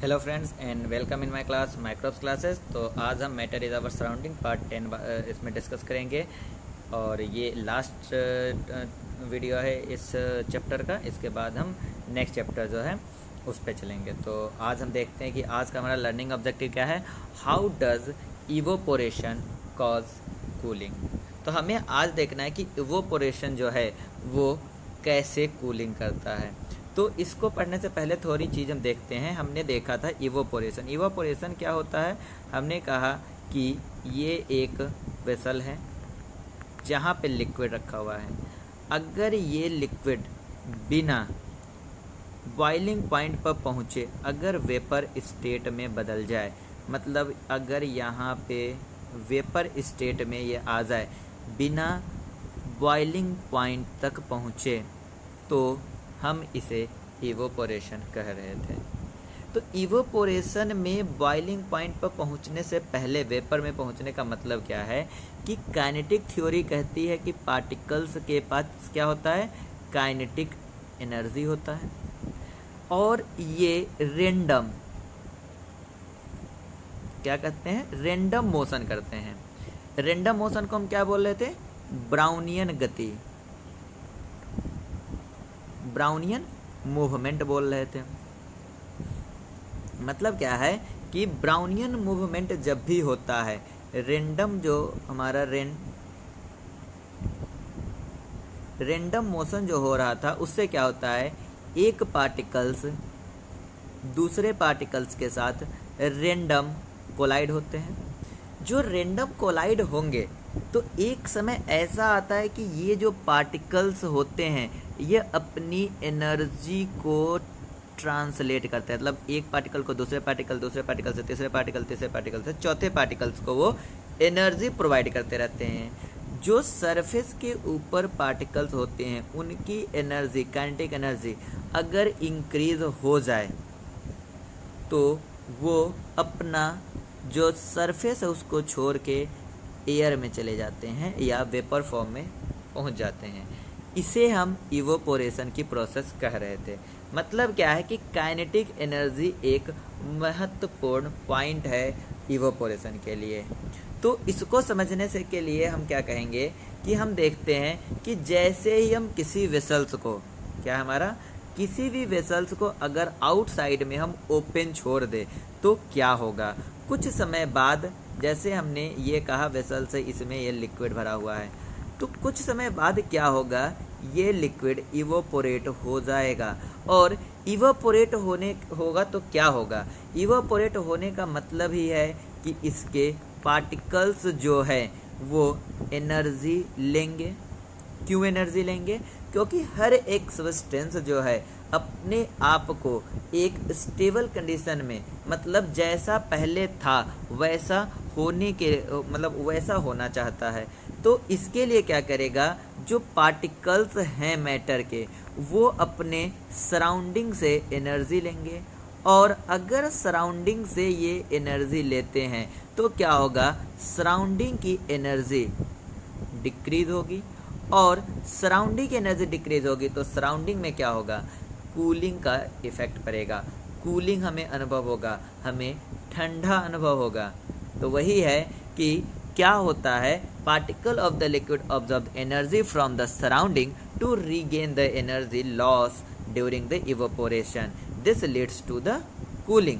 Hello friends and welcome in my class microbes classes. तो आज हम matter is our surrounding part 10 इसमें discuss करेंगे और ये लास्ट वीडियो है इस चैप्टर का। इसके बाद हम नेक्स्ट चैप्टर जो है उस पर चलेंगे। तो आज हम देखते हैं कि आज का हमारा लर्निंग ऑब्जेक्टिव क्या है। How does evaporation cause cooling. तो हमें आज देखना है कि इवोपोरेशन जो है वो कैसे कूलिंग करता है। तो इसको पढ़ने से पहले थोड़ी चीज़ हम देखते हैं। हमने देखा था इवोपोरेशन। इवोपोरेशन क्या होता है, हमने कहा कि ये एक वेसल है जहाँ पे लिक्विड रखा हुआ है। अगर ये लिक्विड बिना बॉइलिंग पॉइंट पर पहुँचे अगर वेपर स्टेट में बदल जाए, मतलब अगर यहाँ पे वेपर स्टेट में ये आ जाए बिना बॉइलिंग पॉइंट तक पहुँचे, तो हम इसे इवोपोरेशन कह रहे थे। तो इवोपोरेशन में बॉइलिंग पॉइंट पर पहुंचने से पहले वेपर में पहुंचने का मतलब क्या है कि काइनेटिक थ्योरी कहती है कि पार्टिकल्स के पास क्या होता है, काइनेटिक एनर्जी होता है और ये रेंडम क्या कहते हैं, रेंडम मोशन करते हैं। रेंडम मोशन को हम क्या बोल रहे थे, ब्राउनियन गति, ब्राउनियन मूवमेंट बोल रहे थे। मतलब क्या है कि ब्राउनियन मूवमेंट जब भी होता है, रेंडम जो हमारा रेंडम मोशन जो हो रहा था उससे क्या होता है, एक पार्टिकल्स दूसरे पार्टिकल्स के साथ रेंडम कोलाइड होते हैं। जो रेंडम कोलाइड होंगे तो एक समय ऐसा आता है कि ये जो पार्टिकल्स होते हैं ये अपनी एनर्जी को ट्रांसलेट करते हैं। मतलब एक पार्टिकल को दूसरे पार्टिकल से तीसरे पार्टिकल से चौथे पार्टिकल्स को वो एनर्जी प्रोवाइड करते रहते हैं। जो सरफेस के ऊपर पार्टिकल्स होते हैं उनकी एनर्जी, काइनेटिक एनर्जी अगर इंक्रीज हो जाए तो वो अपना जो सरफेस है उसको छोड़ के एयर में चले जाते हैं या वेपर फॉर्म में पहुंच जाते हैं। इसे हम इवोपोरेशन की प्रोसेस कह रहे थे। मतलब क्या है कि काइनेटिक एनर्जी एक महत्वपूर्ण पॉइंट है इवोपोरेशन के लिए। तो इसको समझने से के लिए हम क्या कहेंगे कि हम देखते हैं कि जैसे ही हम किसी वेसल्स को, क्या हमारा किसी भी वेसल्स को अगर आउटसाइड में हम ओपन छोड़ दे तो क्या होगा। कुछ समय बाद, जैसे हमने ये कहा वेसल से इसमें ये लिक्विड भरा हुआ है, तो कुछ समय बाद क्या होगा, ये लिक्विड इवोपोरेट हो जाएगा। और इवोपोरेट होगा तो क्या होगा, इवोपोरेट होने का मतलब ही है कि इसके पार्टिकल्स जो है वो एनर्जी लेंगे। क्यों एनर्जी लेंगे, क्योंकि हर एक सब्सटेंस जो है अपने आप को एक स्टेबल कंडीशन में, मतलब जैसा पहले था वैसा होने के, मतलब वैसा होना चाहता है। तो इसके लिए क्या करेगा, जो पार्टिकल्स हैं मैटर के वो अपने सराउंडिंग से एनर्जी लेंगे। और अगर सराउंडिंग से ये एनर्जी लेते हैं तो क्या होगा, सराउंडिंग की एनर्जी डिक्रीज होगी और सराउंडिंग की एनर्जी डिक्रीज होगी तो सराउंडिंग में क्या होगा, कूलिंग का इफेक्ट पड़ेगा। कूलिंग हमें अनुभव होगा, हमें ठंडा अनुभव होगा। तो वही है कि क्या होता है, particle of the liquid observe energy from the surrounding to regain the energy loss during the evaporation, this leads to the cooling.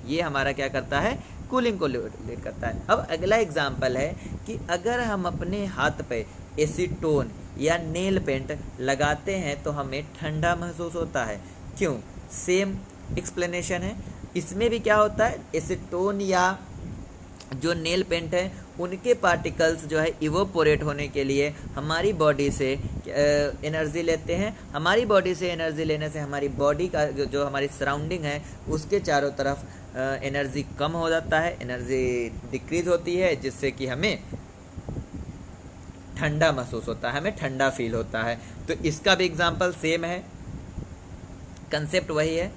ये हमारा क्या करता है, कूलिंग को लीड करता है। अब अगला एग्जाम्पल है कि अगर हम अपने हाथ पे एसीटोन या नेल पेंट लगाते हैं तो हमें ठंडा महसूस होता है। क्यों, सेम एक्सप्लेनेशन है। इसमें भी क्या होता है, एसीटोन या जो नेल पेंट है उनके पार्टिकल्स जो है इवोपोरेट होने के लिए हमारी बॉडी से एनर्जी लेते हैं। हमारी बॉडी से एनर्जी लेने से हमारी बॉडी का जो हमारी सराउंडिंग है उसके चारों तरफ एनर्जी कम हो जाता है, एनर्जी डिक्रीज होती है, जिससे कि हमें ठंडा महसूस होता है, हमें ठंडा फील होता है। तो इसका भी एग्जाम्पल सेम है, कंसेप्ट वही है।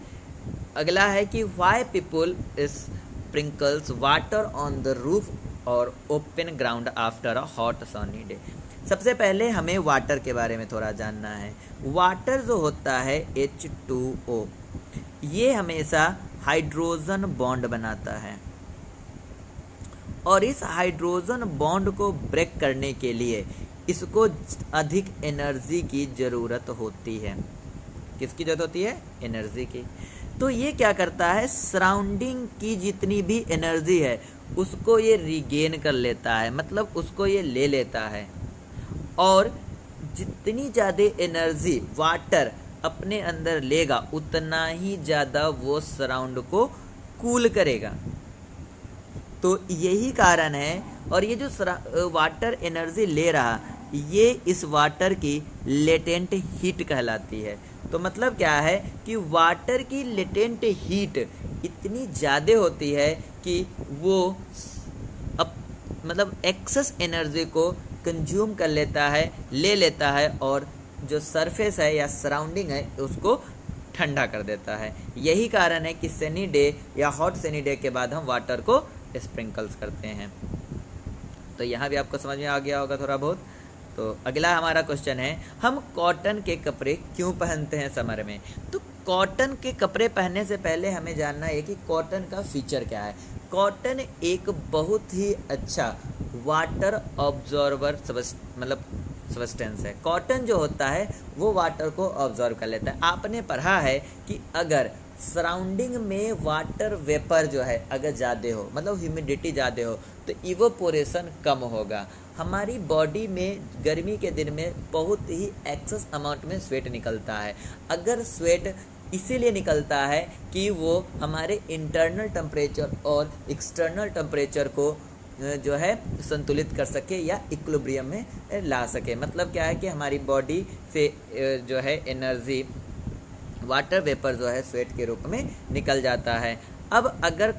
अगला है कि why people sprinkles water on the roof और open ground after a hot sunny day. सबसे पहले हमें वाटर के बारे में थोड़ा जानना है। वाटर जो होता है H2O, ये हमेशा हाइड्रोजन बॉन्ड बनाता है और इस हाइड्रोजन बॉन्ड को ब्रेक करने के लिए इसको अधिक एनर्जी की ज़रूरत होती है। किसकी ज़रूरत होती है? एनर्जी की। तो ये क्या करता है, सराउंडिंग की जितनी भी एनर्जी है उसको ये रिगेन कर लेता है, मतलब उसको ये ले लेता है और जितनी ज़्यादा एनर्जी वाटर अपने अंदर लेगा उतना ही ज़्यादा वो सराउंड को कूल करेगा। तो यही कारण है, और ये जो वाटर एनर्जी ले रहा ये इस वाटर की लेटेंट हीट कहलाती है। तो मतलब क्या है कि वाटर की लेटेंट हीट इतनी ज़्यादा होती है कि वो मतलब एक्सेस एनर्जी को कंज्यूम कर लेता है, ले लेता है और जो सरफेस है या सराउंडिंग है उसको ठंडा कर देता है। यही कारण है कि सनी डे या हॉट सनी डे के बाद हम वाटर को स्प्रिंकल्स करते हैं। तो यहाँ भी आपको समझ में आ गया होगा थोड़ा बहुत। तो अगला हमारा क्वेश्चन है, हम कॉटन के कपड़े क्यों पहनते हैं समर में? तो कॉटन के कपड़े पहनने से पहले हमें जानना है कि कॉटन का फीचर क्या है। कॉटन एक बहुत ही अच्छा वाटर ऑब्जॉर्वर सब्सटेंस है। कॉटन जो होता है वो वाटर को ऑब्जॉर्व कर लेता है। आपने पढ़ा है कि अगर सराउंडिंग में वाटर वेपर जो है अगर ज़्यादा हो, मतलब ह्यूमिडिटी ज़्यादा हो, तो इवोपोरेशन कम होगा। हमारी बॉडी में गर्मी के दिन में बहुत ही एक्सेस अमाउंट में स्वेट निकलता है। अगर स्वेट इसीलिए निकलता है कि वो हमारे इंटरनल टेम्परेचर और एक्सटर्नल टेम्परेचर को जो है संतुलित कर सके या इक्विलिब्रियम में ला सके। मतलब क्या है कि हमारी बॉडी से जो है एनर्जी वाटर वेपर जो है स्वेट के रूप में निकल जाता है। अब अगर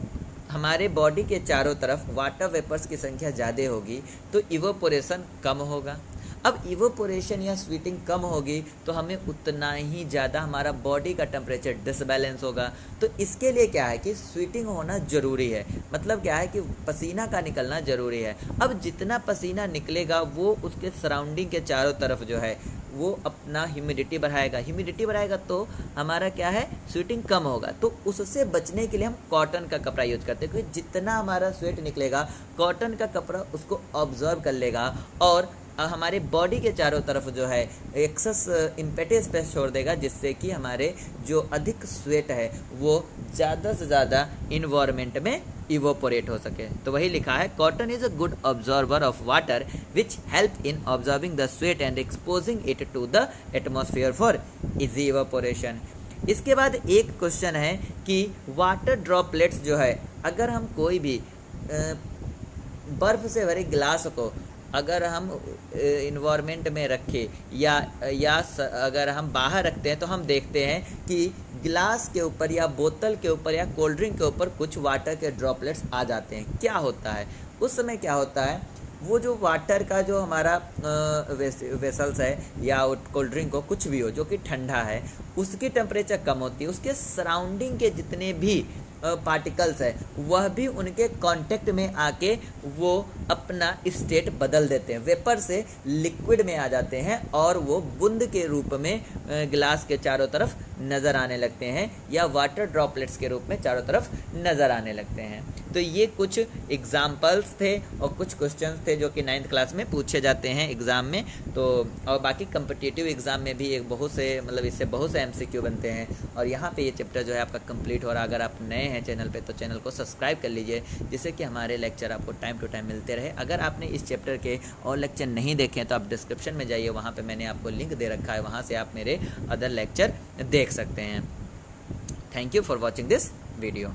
हमारे बॉडी के चारों तरफ वाटर वेपर्स की संख्या ज़्यादा होगी तो इवोपोरेशन कम होगा। अब इवोपोरेशन या स्वीटिंग कम होगी तो हमें उतना ही ज़्यादा हमारा बॉडी का टेम्परेचर डिसबैलेंस होगा। तो इसके लिए क्या है कि स्वीटिंग होना ज़रूरी है। मतलब क्या है कि पसीना का निकलना ज़रूरी है। अब जितना पसीना निकलेगा वो उसके सराउंडिंग के चारों तरफ जो है वो अपना ह्यूमिडिटी बढ़ाएगा तो हमारा क्या है, स्वेटिंग कम होगा। तो उससे बचने के लिए हम कॉटन का कपड़ा यूज करते हैं, क्योंकि जितना हमारा स्वेट निकलेगा कॉटन का कपड़ा उसको ऑब्जर्व कर लेगा और हमारे बॉडी के चारों तरफ जो है एक्सेस इम्पेटस स्पेस छोड़ देगा, जिससे कि हमारे जो अधिक स्वेट है वो ज़्यादा से ज़्यादा इन्वायरमेंट में इवोपोरेट हो सके। तो वही लिखा है, cotton is a good observer of water which help in observing the sweat and exposing it to the atmosphere for easy evaporation. इसके बाद एक क्वेश्चन है कि वाटर ड्रॉपलेट्स जो है, अगर हम कोई भी बर्फ़ से भरे गिलास को अगर हम इन्वायरमेंट में रखें या अगर हम बाहर रखते हैं तो हम देखते हैं कि गिलास के ऊपर या बोतल के ऊपर या कोल्ड ड्रिंक के ऊपर कुछ वाटर के ड्रॉपलेट्स आ जाते हैं। क्या होता है उस समय, क्या होता है, वो जो वाटर का जो हमारा वेसल्स है या कोल्ड ड्रिंक हो कुछ भी हो जो कि ठंडा है, उसकी टेम्परेचर कम होती है, उसके सराउंडिंग के जितने भी पार्टिकल्स है वह भी उनके कांटेक्ट में आके वो अपना स्टेट बदल देते हैं, वेपर से लिक्विड में आ जाते हैं और वो बूंद के रूप में गिलास के चारों तरफ नज़र आने लगते हैं या वाटर ड्रॉपलेट्स के रूप में चारों तरफ नज़र आने लगते हैं। तो ये कुछ एग्जाम्पल्स थे और कुछ क्वेश्चंस थे जो कि 9th क्लास में पूछे जाते हैं एग्ज़ाम में। तो और बाकी कम्पिटिटिव एग्ज़ाम में भी एक बहुत से इससे बहुत से MCQ बनते हैं। और यहाँ पे ये चैप्टर जो है आपका कंप्लीट हो रहा है। अगर आप नए हैं चैनल पे तो चैनल को सब्सक्राइब कर लीजिए, जिससे कि हमारे लेक्चर आपको टाइम टू टाइम मिलते रहे। अगर आपने इस चैप्टर के और लेक्चर नहीं देखे हैं तो आप डिस्क्रिप्शन में जाइए, वहाँ पर मैंने आपको लिंक दे रखा है, वहाँ से आप मेरे अदर लेक्चर देख सकते हैं। Thank you for watching this video.